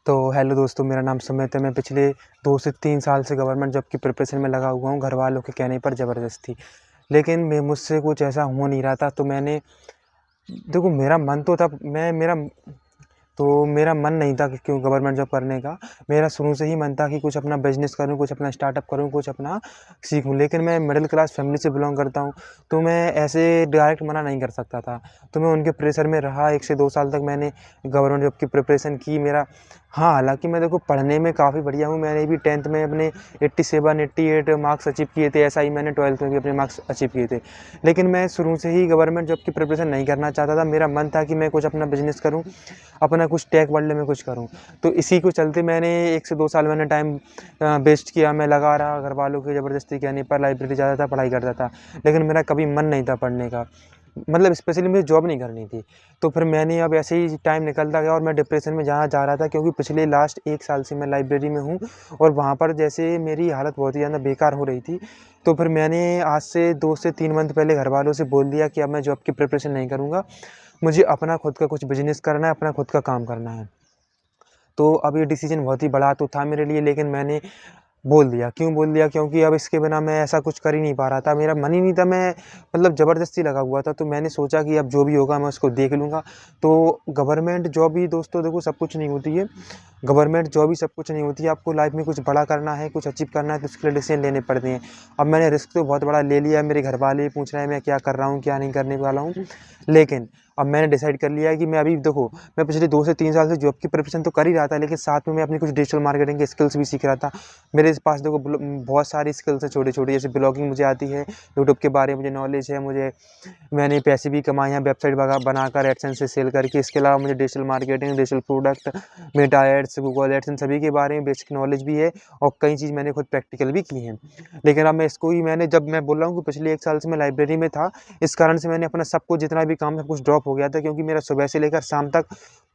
तो हेलो दोस्तों, मेरा नाम सुमित है। मैं पिछले 2 से 3 साल से गवर्नमेंट जॉब की प्रिपरेशन में लगा हुआ हूँ, घरवालों के कहने पर ज़बरदस्ती। लेकिन मैं मुझसे कुछ ऐसा हो नहीं रहा था, तो मैंने देखो मेरा मन तो था मैं मेरा तो मेरा मन नहीं था कि क्यों गवर्नमेंट जॉब करने का। मेरा शुरू से ही मन था कि कुछ अपना बिज़नेस करूँ, कुछ अपना स्टार्टअप करूँ, कुछ अपना सीखूँ। लेकिन मैं मिडिल क्लास फैमिली से बिलॉन्ग करता हूँ, तो मैं ऐसे डायरेक्ट मना नहीं कर सकता था। तो मैं उनके प्रेशर में रहा। 1 से 2 साल तक मैंने गवर्नमेंट जॉब की प्रिपरेशन की। मेरा हाँ, हालाँकि मैं देखो पढ़ने में काफ़ी बढ़िया हूँ। मैंने भी 10th में अपने 87, 88 मार्क्स अचीव किए थे। ऐसा ही मैंने 12th में भी अपने मार्क्स अचीव किए थे। लेकिन मैं शुरू से ही गवर्नमेंट जॉब की प्रिपरेशन नहीं करना चाहता था। मेरा मन था कि मैं कुछ अपना बिज़नेस करूँ, अपना कुछ टेक वर्ल्ड में कुछ करूँ। तो इसी को चलते मैंने 1 से 2 साल मैंने टाइम वेस्ट किया। मैं लगा रहा, घरवालों की ज़बरदस्ती कहने पर लाइब्रेरी जाता था, पढ़ाई करता था। लेकिन मेरा कभी मन नहीं था पढ़ने का। मतलब स्पेशली मुझे जॉब नहीं करनी थी। तो फिर मैंने अब ऐसे ही टाइम निकलता गया और मैं डिप्रेशन में जहाँ जा रहा था, क्योंकि पिछले लास्ट 1 साल से मैं लाइब्रेरी में हूँ और वहाँ पर जैसे मेरी हालत बहुत ही ज़्यादा बेकार हो रही थी। तो फिर मैंने आज से 2 से 3 मंथ पहले घरवालों से बोल दिया कि अब मैं जॉब की प्रिपरेशन नहीं करूँगा। मुझे अपना खुद का कुछ बिज़नेस करना है, अपना खुद का काम करना है। तो अब ये डिसीज़न बहुत ही बड़ा तो था मेरे लिए, लेकिन मैंने बोल दिया। क्यों बोल दिया? क्योंकि अब इसके बिना मैं ऐसा कुछ कर ही नहीं पा रहा था। मेरा मन ही नहीं था, मैं मतलब ज़बरदस्ती लगा हुआ था। तो मैंने सोचा कि अब जो भी होगा मैं उसको देख लूँगा। तो गवर्नमेंट जॉब ही दोस्तों देखो सब कुछ नहीं होती है। गवर्नमेंट जॉब ही सब कुछ नहीं होती है। आपको लाइफ़ में कुछ बड़ा करना है, कुछ अचीव करना है, तो उसके लिए डिसीज़न लेने पड़ते हैं। अब मैंने रिस्क तो बहुत बड़ा ले लिया है। मेरे घरवाले पूछ रहे हैं मैं क्या कर रहा हूँ, क्या नहीं करने वाला हूँ। लेकिन अब मैंने डिसाइड कर लिया है कि मैं अभी देखो, मैं पिछले 2 से 3 साल से जॉब की प्रिपरेशन तो कर ही रहा था, लेकिन साथ में मैं अपनी कुछ डिजिटल मार्केटिंग की स्किल्स भी सीख रहा था। मेरे पास देखो बहुत सारी स्किल्स हैं छोटी-छोटी, जैसे ब्लॉगिंग मुझे आती है, यूट्यूब के बारे में मुझे नॉलेज है, मैंने पैसे भी कमाए हैं वेबसाइट बनाकर एडसेंस से सेल करके। इसके अलावा मुझे digital marketing, digital product, Meta ads, Google ads इन सभी के बारे में बेसिक नॉलेज भी है और कई चीज़ मैंने खुद प्रैक्टिकल भी की हैं। लेकिन अब मैं इसको ही मैंने जब मैं बोल रहा हूँ कि पिछले 1 साल से मैं लाइब्रेरी में था, इस कारण से मैंने अपना सब कुछ जितना भी काम सब कुछ ड्रॉप हो गया था, क्योंकि मेरा सुबह से लेकर शाम तक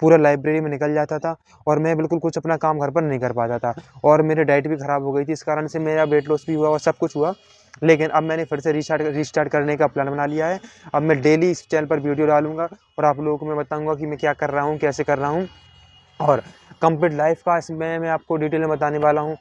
पूरा लाइब्रेरी में निकल जाता था और मैं बिल्कुल कुछ अपना काम घर पर नहीं कर पाता था और मेरी डाइट भी ख़राब हो गई थी। इस कारण से मेरा वेट लॉस भी हुआ और सब कुछ हुआ। लेकिन अब मैंने फिर से रीस्टार्ट करने का प्लान बना लिया है। अब मैं डेली इस चैनल पर वीडियो डालूँगा और आप लोगों को मैं बताऊँगा कि मैं क्या कर रहा हूँ, कैसे कर रहा हूँ और कंप्लीट लाइफ़ का इसमें मैं आपको डिटेल में बताने वाला हूँ।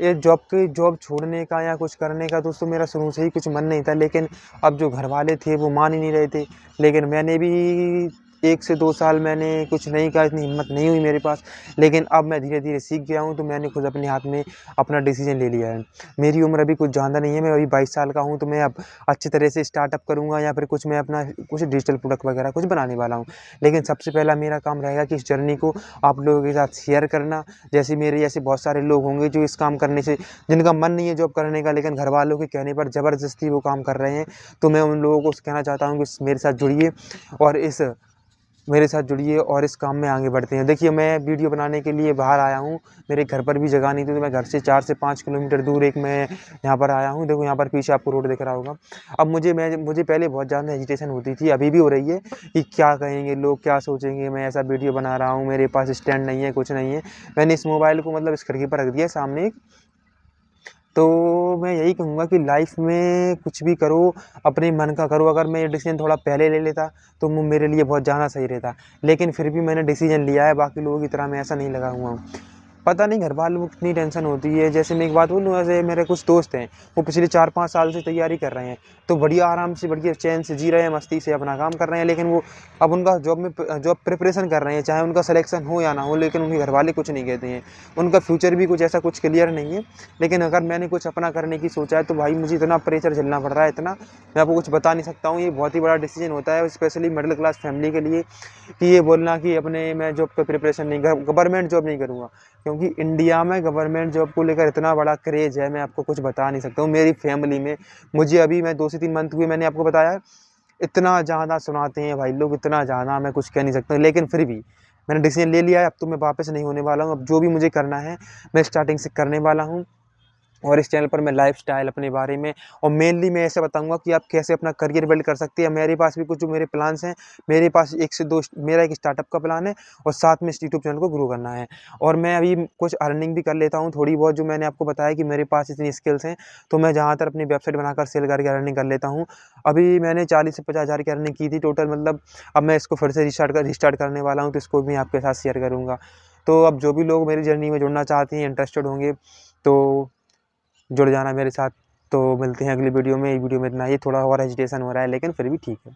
ये जॉब छोड़ने का या कुछ करने का दोस्तों मेरा शुरू से ही कुछ मन नहीं था, लेकिन अब जो घरवाले थे वो मान ही नहीं रहे थे। लेकिन मैंने भी 1 से 2 साल मैंने कुछ नहीं कहा, इतनी हिम्मत नहीं हुई मेरे पास। लेकिन अब मैं धीरे-धीरे सीख गया हूँ, तो मैंने खुद अपने हाथ में अपना डिसीज़न ले लिया है। मेरी उम्र अभी कुछ ज़्यादा नहीं है, मैं अभी 22 साल का हूँ, तो मैं अब अच्छी तरह से स्टार्टअप करूँगा या फिर कुछ मैं अपना कुछ डिजिटल प्रोडक्ट वगैरह कुछ बनाने वाला हूँ। लेकिन सबसे पहला मेरा काम रहेगा कि इस जर्नी को आप लोगों के साथ शेयर करना। जैसे मेरे जैसे बहुत सारे लोग होंगे जो इस काम करने से जिनका मन नहीं है जॉब करने का, लेकिन घरवालों के कहने पर ज़बरदस्ती वो काम कर रहे हैं। तो मैं उन लोगों को कहना चाहता हूँ कि और इस मेरे साथ जुड़िए और इस काम में आगे बढ़ते हैं। देखिए मैं वीडियो बनाने के लिए बाहर आया हूँ, मेरे घर पर भी जगह नहीं थी, तो मैं घर से 4 से 5 किलोमीटर दूर एक मैं यहाँ पर आया हूँ। देखो यहाँ पर पीछे आपको रोड दिख रहा होगा। अब मुझे पहले बहुत ज़्यादा हेजिटेशन होती थी, अभी भी हो रही है कि क्या कहेंगे लोग, क्या सोचेंगे, मैं ऐसा वीडियो बना रहा हूँ, मेरे पास स्टैंड नहीं है, कुछ नहीं है। मैंने इस मोबाइल को मतलब इस खिड़की पर रख दिया है सामने। तो मैं यही कहूँगा कि लाइफ़ में कुछ भी करो, अपने मन का करो। अगर मैं ये डिसीज़न थोड़ा पहले ले लेता, तो वो मेरे लिए बहुत ज़्यादा सही रहता। लेकिन फिर भी मैंने डिसीज़न लिया है, बाकी लोगों की तरह मैं ऐसा नहीं लगा हुआ हूँ। पता नहीं घरवालों को कितनी टेंशन होती है। जैसे मैं एक बात बोलूँ, ऐसे मेरे कुछ दोस्त हैं, वो पिछले 4-5 साल से तैयारी कर रहे हैं, तो बढ़िया आराम से, बढ़िया चैन से जी रहे हैं, मस्ती से अपना काम कर रहे हैं। लेकिन वो अब उनका जॉब प्रिपरेशन कर रहे हैं, चाहे उनका सिलेक्शन हो या ना हो, लेकिन उनके घरवाले कुछ नहीं कहते हैं। उनका फ्यूचर भी कुछ ऐसा कुछ क्लियर नहीं है। लेकिन अगर मैंने कुछ अपना करने की सोचा है, तो भाई मुझे इतना प्रेशर झेलना पड़ रहा है, इतना मैं आपको कुछ बता नहीं सकता हूँ। ये बहुत ही बड़ा डिसीजन होता है स्पेशली मिडिल क्लास फैमिली के लिए, कि ये बोलना कि अपने मैं जॉब का प्रिपरेशन नहीं गवर्नमेंट जॉब नहीं करूँगा। क्योंकि इंडिया में गवर्नमेंट जॉब को लेकर इतना बड़ा क्रेज़ है, मैं आपको कुछ बता नहीं सकता हूँ। मेरी फैमिली में मुझे अभी मैं 2 से 3 मंथ हुए, मैंने आपको बताया, इतना ज़्यादा सुनाते हैं भाई लोग, इतना ज़्यादा मैं कुछ कह नहीं सकता। लेकिन फिर भी मैंने डिसीजन ले लिया है, अब तो मैं वापस नहीं होने वाला हूँ। अब जो भी मुझे करना है, मैं स्टार्टिंग से करने वाला हूँ। और इस चैनल पर मैं लाइफ़स्टाइल अपने बारे में और मेनली मैं ऐसे बताऊँगा कि आप कैसे अपना करियर बिल्ड कर सकते हैं। मेरे पास भी कुछ जो मेरे प्लान्स हैं, मेरे पास 1 से 2 मेरा एक स्टार्टअप का प्लान है और साथ में इस यूट्यूब चैनल को ग्रो करना है। और मैं अभी कुछ अर्निंग भी कर लेता हूँ थोड़ी बहुत, जो मैंने आपको बताया कि मेरे पास इतनी स्किल्स हैं, तो मैं ज़्यादातर अपनी वेबसाइट बनाकर सेल करके अर्निंग कर लेता हूँ। अभी मैंने 40 से 50 हज़ार की अर्निंग की थी टोटल, मतलब अब मैं इसको फिर से रिस्टार्ट करने वाला हूँ, तो इसको भी आपके साथ शेयर करूँगा। तो अब जो भी लोग मेरी जर्नी में जुड़ना चाहते हैं, इंटरेस्टेड होंगे, तो जुड़ जाना मेरे साथ। तो मिलते हैं अगली वीडियो में। वीडियो में इतना ही, थोड़ा और हेजिटेशन हो रहा है लेकिन फिर भी ठीक है।